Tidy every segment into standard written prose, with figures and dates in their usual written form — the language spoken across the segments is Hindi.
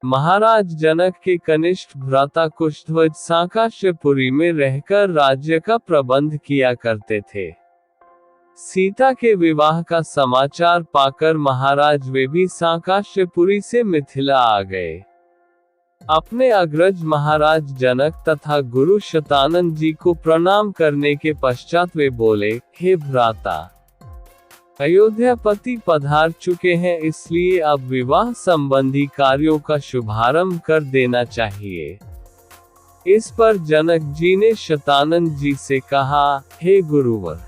महाराज जनक के कनिष्ठ भ्राता कुशध्वज सांकाश्यपुरी में रहकर राज्य का प्रबंध किया करते थे। सीता के विवाह का समाचार पाकर महाराज वे भी सांकाश्यपुरी से मिथिला आ गए। अपने अग्रज महाराज जनक तथा गुरु शतानंद जी को प्रणाम करने के पश्चात वे बोले, हे भ्राता, अयोध्यापति पधार चुके हैं, इसलिए अब विवाह संबंधी कार्यों का शुभारंभ कर देना चाहिए। इस पर जनक जी ने शतानंद जी से कहा, हे गुरुवर,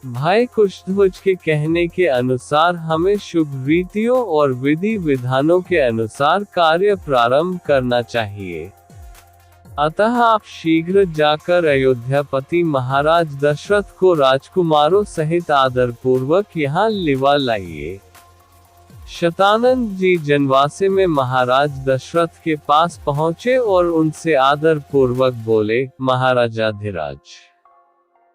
भाई कुशध्वज के कहने के अनुसार हमें शुभ रीतियों और विधि विधानों के अनुसार कार्य प्रारंभ करना चाहिए। अतः आप शीघ्र जाकर अयोध्यापति महाराज दशरथ को राजकुमारों सहित आदर पूर्वक यहाँ लिवा लाइए। शतानंद जी जनवासे में महाराज दशरथ के पास पहुँचे और उनसे आदर पूर्वक बोले, महाराजाधिराज,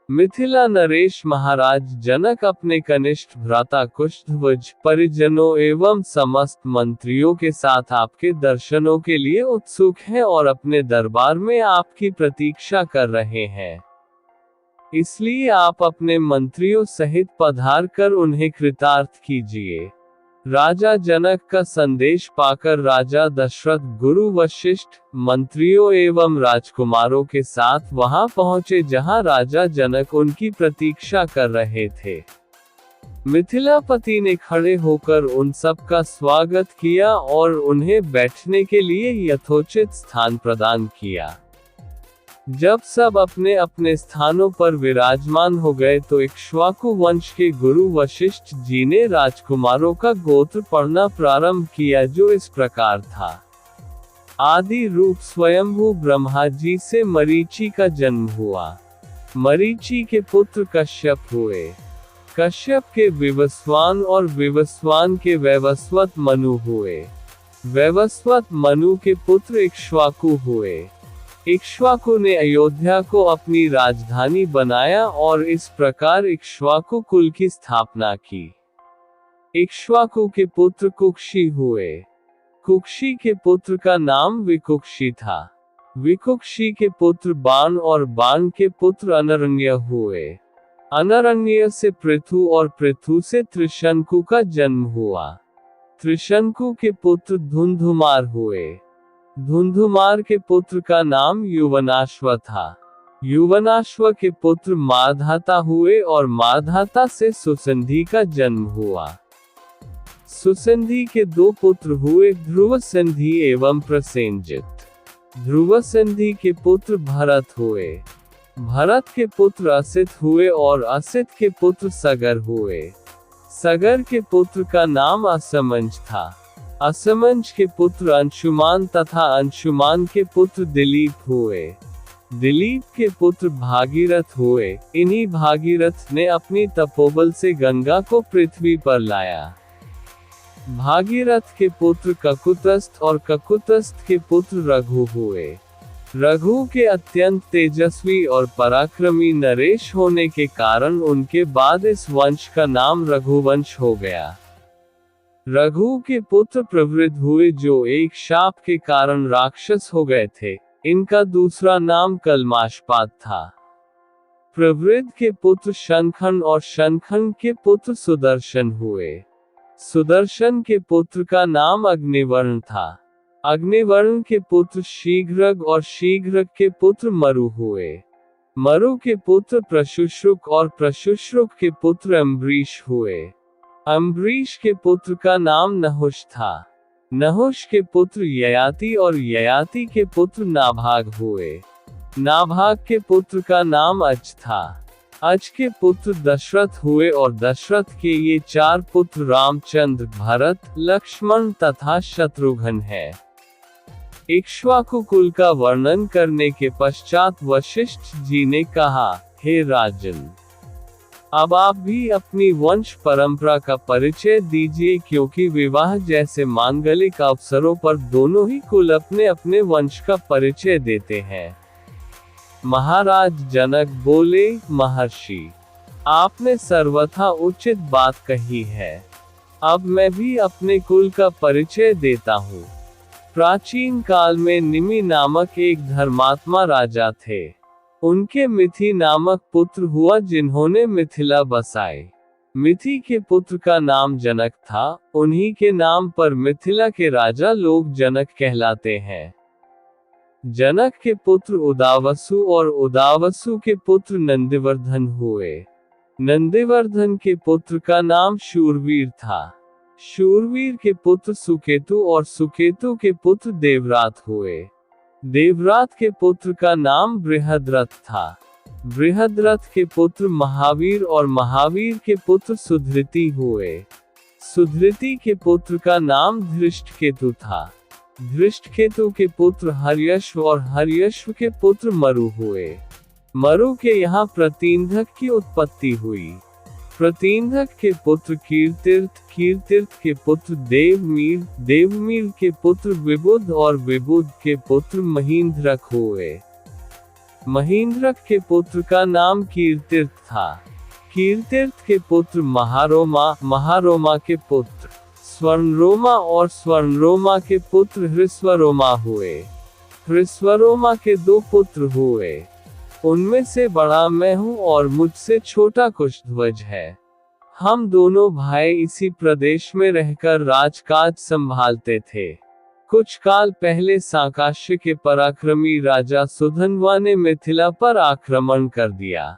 मिथिला नरेश महाराज जनक अपने कनिष्ठ भ्राता कुशध्वज, परिजनों एवं समस्त मंत्रियों के साथ आपके दर्शनों के लिए उत्सुक हैं और अपने दरबार में आपकी प्रतीक्षा कर रहे हैं। इसलिए आप अपने मंत्रियों सहित पधार कर उन्हें कृतार्थ कीजिए। राजा जनक का संदेश पाकर राजा दशरथ गुरु वशिष्ठ, मंत्रियों एवं राजकुमारों के साथ वहां पहुंचे जहां राजा जनक उनकी प्रतीक्षा कर रहे थे। मिथिलापति ने खड़े होकर उन सब का स्वागत किया और उन्हें बैठने के लिए यथोचित स्थान प्रदान किया। जब सब अपने अपने स्थानों पर विराजमान हो गए तो इक्ष्वाकु वंश के गुरु वशिष्ठ जी ने राजकुमारों का गोत्र पढ़ना प्रारंभ किया, जो इस प्रकार था। आदि रूप स्वयंभू ब्रह्मा जी से मरीचि का जन्म हुआ। मरीचि के पुत्र कश्यप हुए। कश्यप के विवस्वान और विवस्वान के वैवस्वत मनु हुए। वैवस्वत मनु के पुत्र इक्ष्वाकु हुए। इक्ष्वाकु ने अयोध्या को अपनी राजधानी बनाया और इस प्रकार इक्ष्वाकु कुल की स्थापना की। इक्ष्वाकु के पुत्र कुक्षी हुए। कुक्षी के पुत्र का नाम विकुक्षी था। विकुक्षी के पुत्र बाण और बाण के पुत्र अनरण्य हुए। अनरण्य से पृथु और पृथु से त्रिशंकु का जन्म हुआ। त्रिशंकु के पुत्र धुंधुमार हुए। धुंधुमार के पुत्र का नाम युवनाश्व था। युवनाश्व के पुत्र माधाता हुए और माधाता से सुसंधि का जन्म हुआ। सुसंधि के दो पुत्र हुए, ध्रुवसंधि एवं प्रसेनजित। ध्रुवसंधि के पुत्र भरत हुए। भरत के पुत्र असित हुए और असित के पुत्र सगर हुए। सगर के पुत्र का नाम असमंज था। असमंज के पुत्र अंशुमान तथा अंशुमान के पुत्र दिलीप हुए। दिलीप के पुत्र भागीरथ हुए। इन्हीं भागीरथ ने अपनी तपोबल से गंगा को पृथ्वी पर लाया। भागीरथ के पुत्र ककुतस्थ और ककुतस्थ के पुत्र रघु हुए। रघु के अत्यंत तेजस्वी और पराक्रमी नरेश होने के कारण उनके बाद इस वंश का नाम रघुवंश हो गया। रघु के पुत्र प्रवृद्ध हुए, जो एक शाप के कारण राक्षस हो गए थे। इनका दूसरा नाम कल्माशपाद था। प्रवृद्ध के पुत्र शंखन और शंखन के पुत्र सुदर्शन हुए। सुदर्शन के पुत्र का नाम अग्निवर्ण था। अग्निवर्ण के पुत्र शीघ्रग और शीघ्रग के पुत्र मरु हुए। मरु के पुत्र प्रशुश्रुक और प्रशुश्रुक के पुत्र अम्बरीश हुए। अम्बरीश के पुत्र का नाम नहुष था। नहुष के पुत्र ययाति और ययाति के पुत्र नाभाग हुए। नाभाग के पुत्र का नाम अज था। अज के पुत्र दशरथ हुए और दशरथ के ये चार पुत्र रामचंद्र, भरत, लक्ष्मण तथा शत्रुघ्न हैं। इक्ष्वाकु कुल का वर्णन करने के पश्चात वशिष्ठ जी ने कहा, हे राजन, अब आप भी अपनी वंश परंपरा का परिचय दीजिए, क्योंकि विवाह जैसे मांगलिक अवसरों पर दोनों ही कुल अपने अपने वंश का परिचय देते हैं। महाराज जनक बोले, महर्षि, आपने सर्वथा उचित बात कही है। अब मैं भी अपने कुल का परिचय देता हूँ। प्राचीन काल में निमि नामक एक धर्मात्मा राजा थे। उनके मिथि नामक पुत्र हुआ जिन्होंने मिथिला बसाई। मिथि के पुत्र का नाम जनक था, उन्हीं के नाम पर मिथिला के राजा लोग जनक कहलाते हैं। जनक के पुत्र उदावसु और उदावसु के पुत्र नंदिवर्धन हुए। नंदिवर्धन के पुत्र का नाम शूरवीर था। शूरवीर के पुत्र सुकेतु और सुकेतु के पुत्र देवरात हुए। देवरात के पुत्र का नाम बृहद्रथ था। बृहद्रथ के पुत्र महावीर और महावीर के पुत्र सुधृति हुए। सुधृति के पुत्र का नाम धृष्टकेतु था। धृष्टकेतु के पुत्र हर्यश्व और हर्यश्व के पुत्र मरु हुए। मरु के यहाँ प्रतींधक की उत्पत्ति हुई। प्रतींधक के पुत्र कीर्तिर्थ, कीर्तिर्थ के पुत्र देवमीर, देवमीर के पुत्र विबुध और विबुध के पुत्र महींद्रक हुए। महींद्रक के पुत्र का नाम कीर्तिर्थ था। कीर्तिर्थ के पुत्र महारोमा, महारोमा के पुत्र स्वर्णरोमा और स्वर्णरोमा के पुत्र हृस्वरोमा हुए। हृस्वरोमा के 2 पुत्र हुए। उनमें से बड़ा मैं हूँ और मुझसे छोटा कुशध्वज है। हम दोनों भाई इसी प्रदेश में रहकर राजकाज संभालते थे। कुछ काल पहले सांकाश्य के पराक्रमी राजा सुधन्वा ने मिथिला पर आक्रमण कर दिया।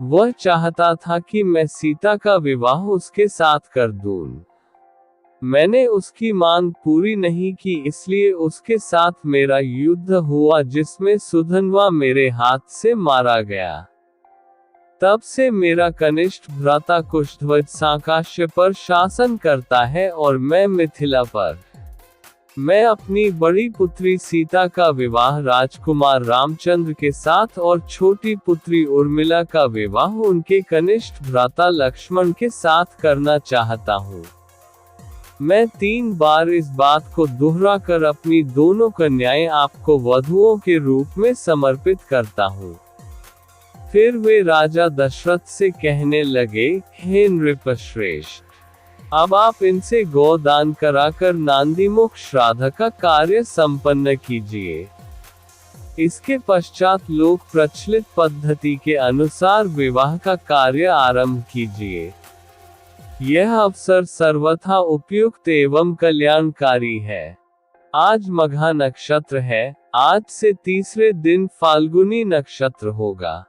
वह चाहता था कि मैं सीता का विवाह उसके साथ कर दूं। मैंने उसकी मांग पूरी नहीं की, इसलिए उसके साथ मेरा युद्ध हुआ जिसमें सुधन्वा मेरे हाथ से मारा गया। तब से मेरा कनिष्ठ भ्राता कुशध्वज सांकाश्य पर शासन करता है और मैं मिथिला पर। मैं अपनी बड़ी पुत्री सीता का विवाह राजकुमार रामचंद्र के साथ और छोटी पुत्री उर्मिला का विवाह उनके कनिष्ठ भ्राता लक्ष्मण के साथ करना चाहता हूँ। मैं 3 बार इस बात को दोहरा कर अपनी दोनों कन्याएं आपको वधुओं के रूप में समर्पित करता हूँ। फिर वे राजा दशरथ से कहने लगे, हे नृपश्रेष्ठ, अब आप इनसे गोदान कराकर नांदीमुख श्राद्ध का कार्य संपन्न कीजिए। इसके पश्चात लोक प्रचलित पद्धति के अनुसार विवाह का कार्य आरंभ कीजिए। यह अवसर सर्वथा उपयुक्त एवं कल्याणकारी है। आज मघा नक्षत्र है। आज से तीसरे दिन फाल्गुनी नक्षत्र होगा।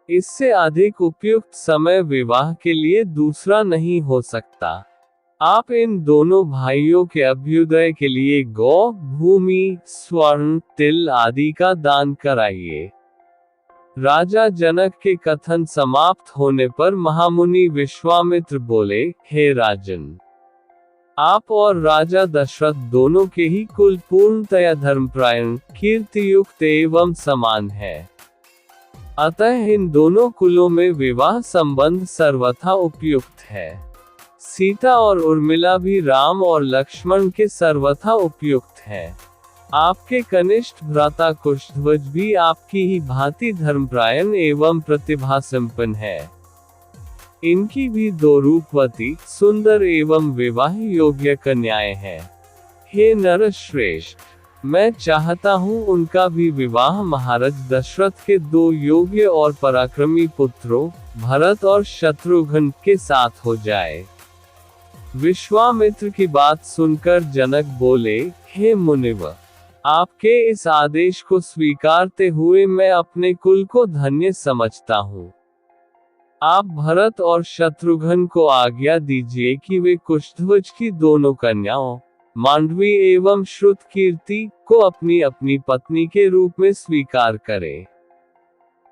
इससे अधिक उपयुक्त समय विवाह के लिए दूसरा नहीं हो सकता। आप इन दोनों भाइयों के अभ्युदय के लिए गौ, भूमि, स्वर्ण, तिल आदि का दान कराइए। राजा जनक के कथन समाप्त होने पर महामुनि विश्वामित्र बोले, हे राजन, आप और राजा दशरथ दोनों के ही कुल पूर्णतया धर्मपरायण, कीर्तियुक्त एवं समान है। अतः इन दोनों कुलों में विवाह संबंध सर्वथा उपयुक्त है। सीता और उर्मिला भी राम और लक्ष्मण के सर्वथा उपयुक्त है। आपके कनिष्ठ भ्राता कुशध्वज भी आपकी ही भांति धर्मपरायण एवं प्रतिभा संपन्न है। इनकी भी 2 रूपवती, सुंदर एवं विवाह योग्य कन्याएं हैं। हे नरश्रेष्ठ, मैं चाहता हूँ उनका भी विवाह महाराज दशरथ के 2 योग्य और पराक्रमी पुत्रों, भरत और शत्रुघ्न के साथ हो जाए। विश्वामित्र की बात सुनकर जनक बोले, हे मुनिवर, आपके इस आदेश को स्वीकारते हुए मैं अपने कुल को धन्य समझता हूँ। आप भरत और शत्रुघ्न को आज्ञा दीजिए कि वे कुशध्वज की दोनों कन्याओं, मांडवी एवं श्रुतकीर्ति, को अपनी अपनी पत्नी के रूप में स्वीकार करें।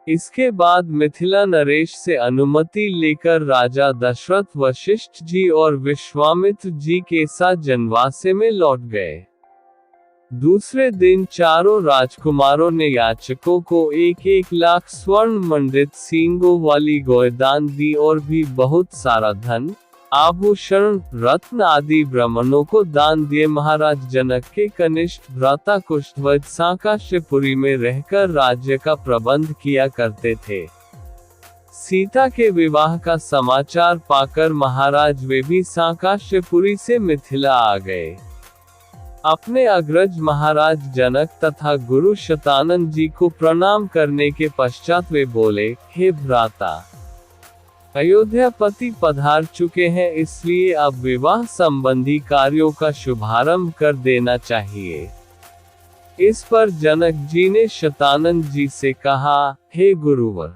इसके बाद मिथिला नरेश से अनुमति लेकर राजा दशरथ वशिष्ठ जी और विश्वामित्र जी के साथ जनवासे में लौट गए। दूसरे दिन चारों राजकुमारों ने याचकों को 1-1 लाख स्वर्ण मंडित सींगों वाली गोदान दी और भी बहुत सारा धन, आभूषण, रत्न आदि ब्राह्मणों को दान दिए। महाराज जनक के कनिष्ठ भ्राता कुशध्वज सांकाश्यपुरी में रहकर राज्य का प्रबंध किया करते थे। सीता के विवाह का समाचार पाकर महाराज वे भी सांकाश्यपुरी से मिथिला आ गए। अपने अग्रज महाराज जनक तथा गुरु शतानंद जी को प्रणाम करने के पश्चात वे बोले, हे भ्राता, अयोध्यापति पधार चुके हैं, इसलिए अब विवाह संबंधी कार्यों का शुभारंभ कर देना चाहिए। इस पर जनक जी ने शतानंद जी से कहा, हे गुरुवर,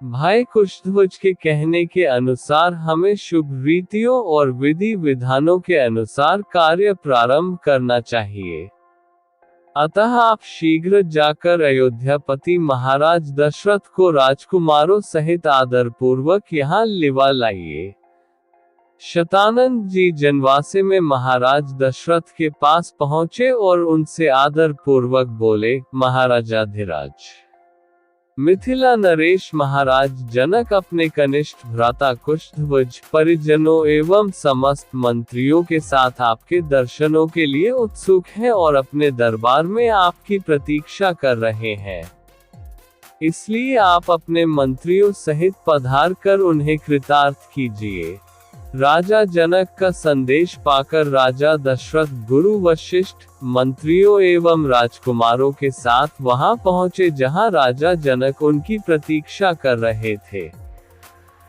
भाई कुशध्वज के कहने के अनुसार हमें शुभ रीतियों और विधि विधानों के अनुसार कार्य प्रारंभ करना चाहिए। अतः आप शीघ्र जाकर अयोध्यापति महाराज दशरथ को राजकुमारों सहित आदरपूर्वक यहाँ लिवा लाइए। शतानंद जी जनवासे में महाराज दशरथ के पास पहुँचे और उनसे आदर पूर्वक बोले, महाराजाधिराज, मिथिला नरेश महाराज जनक अपने कनिष्ठ भ्राता कुशध्वज, परिजनों एवं समस्त मंत्रियों के साथ आपके दर्शनों के लिए उत्सुक हैं और अपने दरबार में आपकी प्रतीक्षा कर रहे हैं। इसलिए आप अपने मंत्रियों सहित पधार कर उन्हें कृतार्थ कीजिए। राजा जनक का संदेश पाकर राजा दशरथ गुरु वशिष्ठ, मंत्रियों एवं राजकुमारों के साथ वहां पहुंचे जहां राजा जनक उनकी प्रतीक्षा कर रहे थे।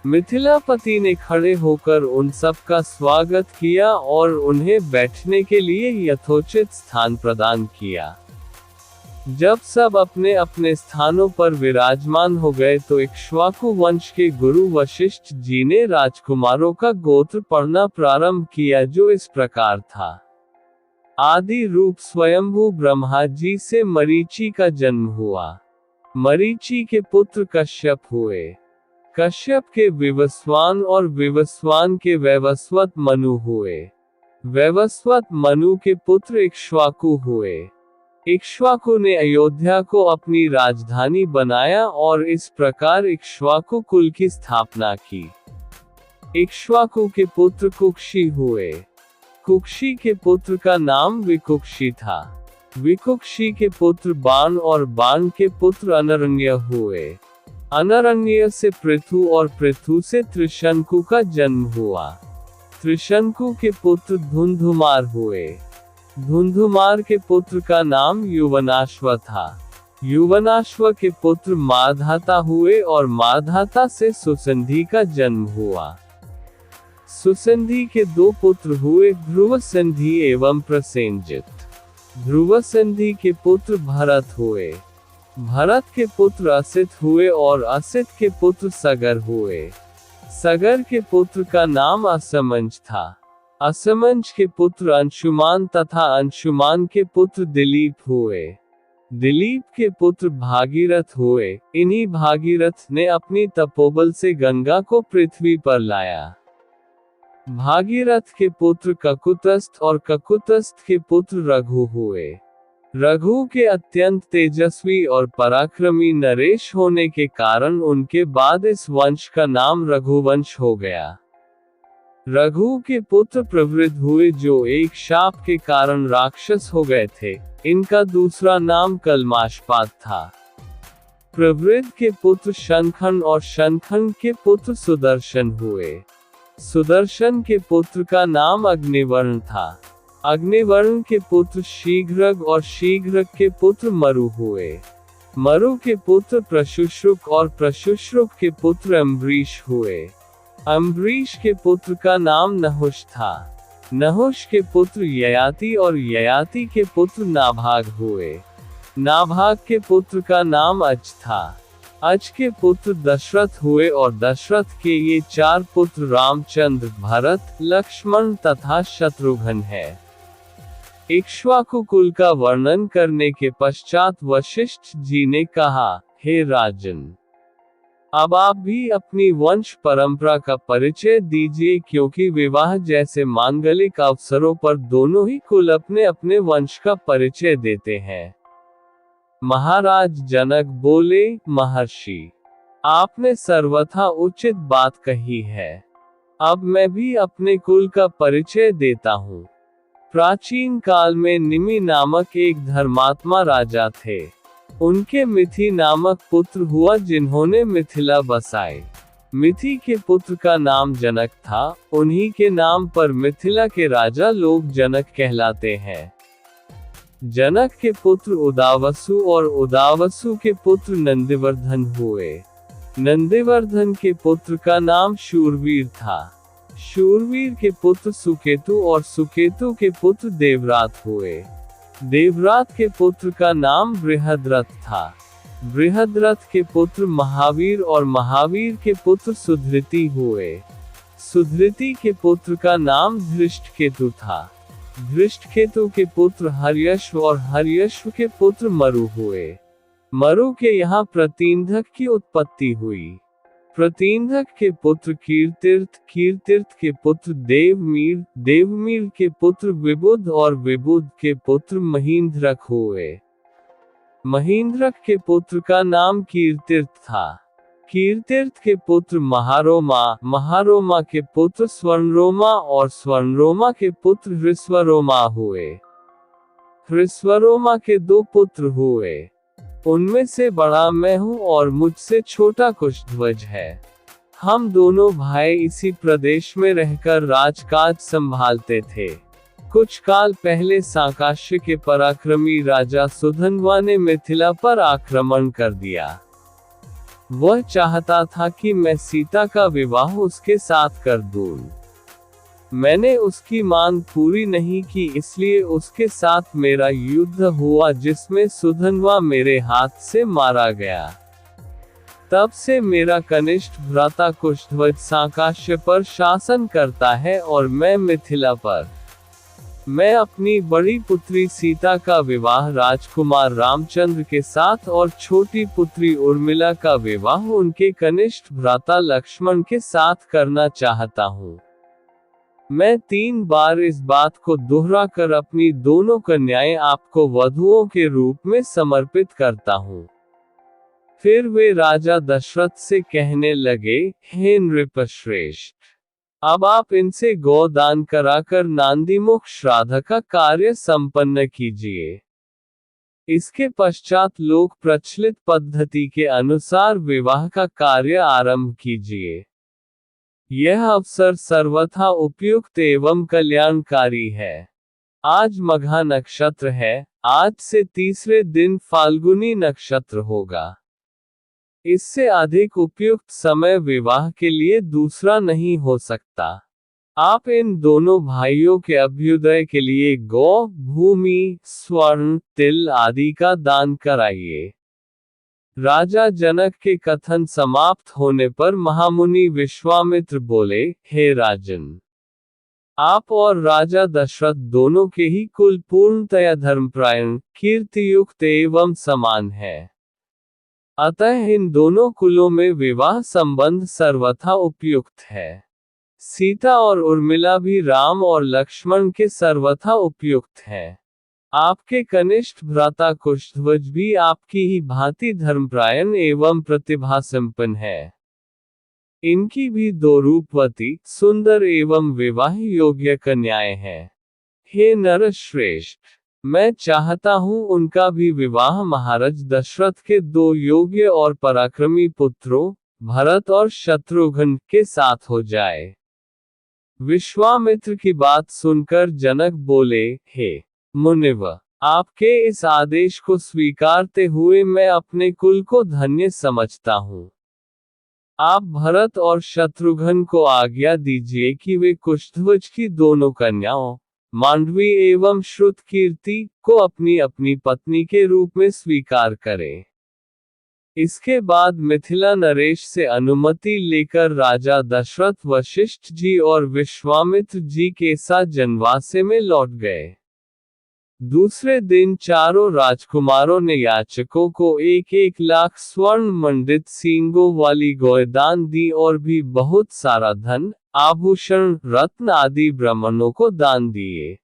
मिथिलापति ने खड़े होकर उन सब का स्वागत किया और उन्हें बैठने के लिए यथोचित स्थान प्रदान किया। जब सब अपने अपने स्थानों पर विराजमान हो गए तो इक्ष्वाकु वंश के गुरु वशिष्ठ जी ने राजकुमारों का गोत्र पढ़ना प्रारंभ किया, जो इस प्रकार था। आदि रूप स्वयंभू ब्रह्मा जी से मरीचि का जन्म हुआ। मरीचि के पुत्र कश्यप हुए। कश्यप के विवस्वान और विवस्वान के वैवस्वत मनु हुए। वैवस्वत मनु के पुत्र इक्ष्वाकु हुए। इक्ष्वाकु ने अयोध्या को अपनी राजधानी बनाया और इस प्रकार इक्ष्वाकु कुल की स्थापना की। इक्ष्वाकु के पुत्र कुक्षी हुए। कुक्षी के पुत्र का नाम विकुक्षी था। विकुक्षी के पुत्र बाण और बाण के पुत्र अनरण्य हुए। अनरण्य से पृथु और पृथु से त्रिशंकु का जन्म हुआ। त्रिशंकु के पुत्र धुंधुमार हुए। धुंधुमार के पुत्र का नाम युवनाश्व था। युवनाश्व के पुत्र माधाता हुए और माधाता से सुसंधि का जन्म हुआ। सुसंधि के दो पुत्र हुए, ध्रुवसंधि एवं प्रसेनजित। ध्रुवसंधि के पुत्र भरत हुए। भरत के पुत्र असित हुए और असित के पुत्र सगर हुए। सगर के पुत्र का नाम असमंज था। असमंज के पुत्र अंशुमान तथा अंशुमान के पुत्र दिलीप हुए। दिलीप के पुत्र भागीरथ हुए। इन्हीं भागीरथ ने अपनी तपोबल से गंगा को पृथ्वी पर लाया। भागीरथ के पुत्र ककुतस्थ और ककुतस्थ के पुत्र रघु हुए। रघु के अत्यंत तेजस्वी और पराक्रमी नरेश होने के कारण उनके बाद इस वंश का नाम रघुवंश हो गया। रघु के पुत्र प्रवृद्ध हुए, जो एक शाप के कारण राक्षस हो गए थे। इनका दूसरा नाम कल्माशपात था। प्रवृद्ध के पुत्र शंखन और शंखन के पुत्र सुदर्शन हुए। सुदर्शन के पुत्र का नाम अग्निवर्ण था। अग्निवर्ण के पुत्र शीघ्रग और शीघ्रग के पुत्र मरु हुए। मरु के पुत्र प्रशुश्रुक और प्रशुश्रुक के पुत्र अम्बरीश हुए। अम्बरीश के पुत्र का नाम नहुष था। नहुष के पुत्र ययाति और ययाति के पुत्र नाभाग हुए। नाभाग के पुत्र का नाम अज था। अज के पुत्र दशरथ हुए और दशरथ के ये चार पुत्र रामचंद्र, भरत, लक्ष्मण तथा शत्रुघ्न है। इक्ष्वाकु कुल का वर्णन करने के पश्चात वशिष्ठ जी ने कहा, हे राजन, अब आप भी अपनी वंश परंपरा का परिचय दीजिए, क्योंकि विवाह जैसे मांगलिक अवसरों पर दोनों ही कुल अपने अपने वंश का परिचय देते हैं। महाराज जनक बोले, महर्षि, आपने सर्वथा उचित बात कही है। अब मैं भी अपने कुल का परिचय देता हूँ। प्राचीन काल में निमि नामक एक धर्मात्मा राजा थे। उनके मिथि नामक पुत्र हुआ, जिन्होंने मिथिला बसाई। मिथि के पुत्र का नाम जनक था। उन्हीं के नाम पर मिथिला के राजा लोग जनक कहलाते हैं। जनक के पुत्र उदावसु और उदावसु के पुत्र नंदिवर्धन हुए। नंदिवर्धन के पुत्र का नाम शूरवीर था। शूरवीर के पुत्र सुकेतु और सुकेतु के पुत्र देवरात हुए। देवरात के पुत्र का नाम बृहद्रथ था। बृहद्रथ के पुत्र महावीर और महावीर के पुत्र सुधृति हुए। सुधृति के पुत्र का नाम धृष्टकेतु था। धृष्टकेतु के पुत्र हर्यश्व और हर्यश्व के पुत्र मरु हुए। मरु के यहाँ प्रतींधक की उत्पत्ति हुई। प्रतींधक के पुत्र कीर्तिर्थ, कीर्तिर्थ के पुत्र देवमीर, देवमीर के पुत्र विबुध और विबुध के पुत्र महींद्रक हुए। महींद्रक के पुत्र का नाम कीर्तिर्थ था। कीर्तिर्थ के पुत्र महारोमा, महारोमा के पुत्र स्वर्णरोमा और स्वर्णरोमा के पुत्र हृस्वरोमा हुए। हृस्वरोमा के 2 पुत्र हुए। उनमें से बड़ा मैं हूँ और मुझसे छोटा कुशध्वज है। हम दोनों भाई इसी प्रदेश में रहकर राजकाज संभालते थे। कुछ काल पहले सांकाश्य के पराक्रमी राजा सुधन्वा ने मिथिला पर आक्रमण कर दिया। वह चाहता था कि मैं सीता का विवाह उसके साथ कर दूं। मैंने उसकी मांग पूरी नहीं की, इसलिए उसके साथ मेरा युद्ध हुआ जिसमें सुधन्वा मेरे हाथ से मारा गया। तब से मेरा कनिष्ठ भ्राता कुशध्वज सांकाश्य पर शासन करता है और मैं मिथिला पर। मैं अपनी बड़ी पुत्री सीता का विवाह राजकुमार रामचंद्र के साथ और छोटी पुत्री उर्मिला का विवाह उनके कनिष्ठ भ्राता लक्ष्मण के साथ करना चाहता हूँ। मैं 3 बार इस बात को दोहरा कर अपनी दोनों कन्याएं आपको वधुओं के रूप में समर्पित करता हूँ। फिर वे राजा दशरथ से कहने लगे, हे नृपश्रेष्ठ, अब आप इनसे गोदान कराकर नांदीमुख श्राद्ध का कार्य संपन्न कीजिए। इसके पश्चात लोक प्रचलित पद्धति के अनुसार विवाह का कार्य आरंभ कीजिए। यह अवसर सर्वथा उपयुक्त एवं कल्याणकारी है। आज मघा नक्षत्र है। आज से तीसरे दिन फाल्गुनी नक्षत्र होगा। इससे अधिक उपयुक्त समय विवाह के लिए दूसरा नहीं हो सकता। आप इन दोनों भाइयों के अभ्युदय के लिए गौ, भूमि, स्वर्ण, तिल आदि का दान कराइए। राजा जनक के कथन समाप्त होने पर महामुनि विश्वामित्र बोले, हे राजन, आप और राजा दशरथ दोनों के ही कुल पूर्णतया धर्मपरायण, कीर्तियुक्त एवं समान है। अतः इन दोनों कुलों में विवाह संबंध सर्वथा उपयुक्त है। सीता और उर्मिला भी राम और लक्ष्मण के सर्वथा उपयुक्त हैं। आपके कनिष्ठ भ्राता कुशध्वज भी आपकी ही भांति धर्मपरायण एवं प्रतिभा संपन्न है। इनकी भी 2 रूपवती, सुंदर एवं विवाह योग्य कन्याएं हैं। हे नरश्रेष्ठ, मैं चाहता हूँ उनका भी विवाह महाराज दशरथ के 2 योग्य और पराक्रमी पुत्रों, भरत और शत्रुघ्न के साथ हो जाए। विश्वामित्र की बात सुनकर जनक बोले, हे मुनिव, आपके इस आदेश को स्वीकारते हुए मैं अपने कुल को धन्य समझता हूँ। आप भरत और शत्रुघ्न को आज्ञा दीजिए कि वे कुशध्वज की दोनों कन्याओं, मांडवी एवं श्रुतकीर्ति को अपनी अपनी पत्नी के रूप में स्वीकार करें। इसके बाद मिथिला नरेश से अनुमति लेकर राजा दशरथ वशिष्ठ जी और विश्वामित्र जी के साथ जनवासे में लौट गए। दूसरे दिन चारों राजकुमारों ने याचकों को 1-1 लाख स्वर्ण मंडित सींगों वाली गौदान दी और भी बहुत सारा धन, आभूषण, रत्न आदि ब्राह्मणों को दान दिए।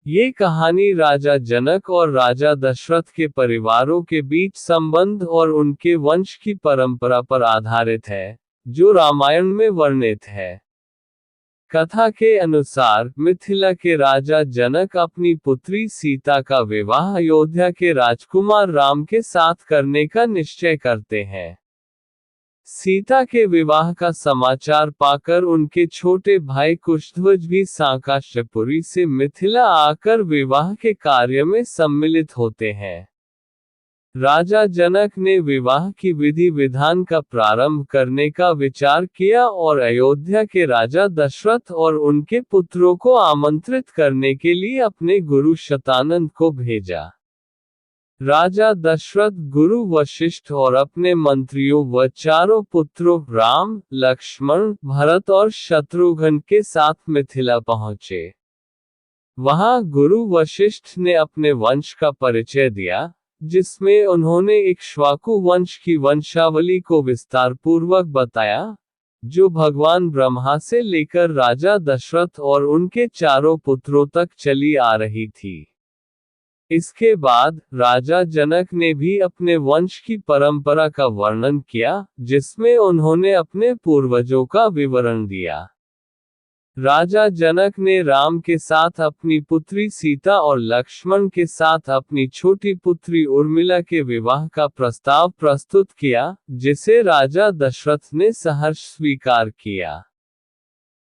ये कहानी राजा जनक और राजा दशरथ के परिवारों के बीच संबंध और उनके वंश की परंपरा पर आधारित है, जो रामायण में वर्णित है। कथा के अनुसार मिथिला के राजा जनक अपनी पुत्री सीता का विवाह अयोध्या के राजकुमार राम के साथ करने का निश्चय करते हैं। सीता के विवाह का समाचार पाकर उनके छोटे भाई कुशध्वज भी सांकाश्यपुरी से मिथिला आकर विवाह के कार्य में सम्मिलित होते हैं। राजा जनक ने विवाह की विधि विधान का प्रारंभ करने का विचार किया और अयोध्या के राजा दशरथ और उनके पुत्रों को आमंत्रित करने के लिए अपने गुरु शतानंद को भेजा। राजा दशरथ गुरु वशिष्ठ और अपने मंत्रियों व चारों पुत्रों राम, लक्ष्मण, भरत और शत्रुघ्न के साथ मिथिला पहुंचे। वहां गुरु वशिष्ठ ने अपने वंश का परिचय दिया, जिसमें उन्होंने इक्ष्वाकु वंश की वंशावली को विस्तारपूर्वक बताया, जो भगवान ब्रह्मा से लेकर राजा दशरथ और उनके चारों पुत्रों तक चली आ रही थी। इसके बाद राजा जनक ने भी अपने वंश की परंपरा का वर्णन किया, जिसमें उन्होंने अपने पूर्वजों का विवरण दिया। राजा जनक ने राम के साथ अपनी पुत्री सीता और लक्ष्मण के साथ अपनी छोटी पुत्री उर्मिला के विवाह का प्रस्ताव प्रस्तुत किया, जिसे राजा दशरथ ने सहर्ष स्वीकार किया।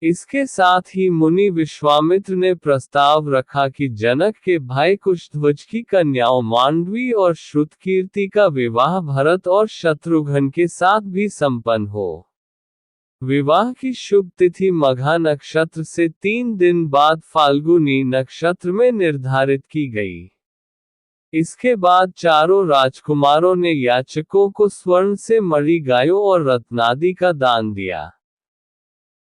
इसके साथ ही मुनि विश्वामित्र ने प्रस्ताव रखा कि जनक के भाई कुशध्वज की कन्याओं मांडवी और श्रुतकीर्ति का विवाह भरत और शत्रुघ्न के साथ भी संपन्न हो। विवाह की शुभ तिथि मघा नक्षत्र से 3 दिन बाद फाल्गुनी नक्षत्र में निर्धारित की गई। इसके बाद चारों राजकुमारों ने याचकों को स्वर्ण से मढ़ी गायों और रत्नादि का दान दिया।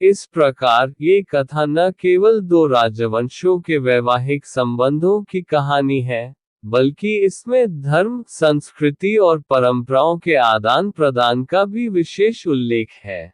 इस प्रकार ये कथा न केवल 2 राजवंशों के वैवाहिक संबंधों की कहानी है, बल्कि इसमें धर्म, संस्कृति और परंपराओं के आदान प्रदान का भी विशेष उल्लेख है।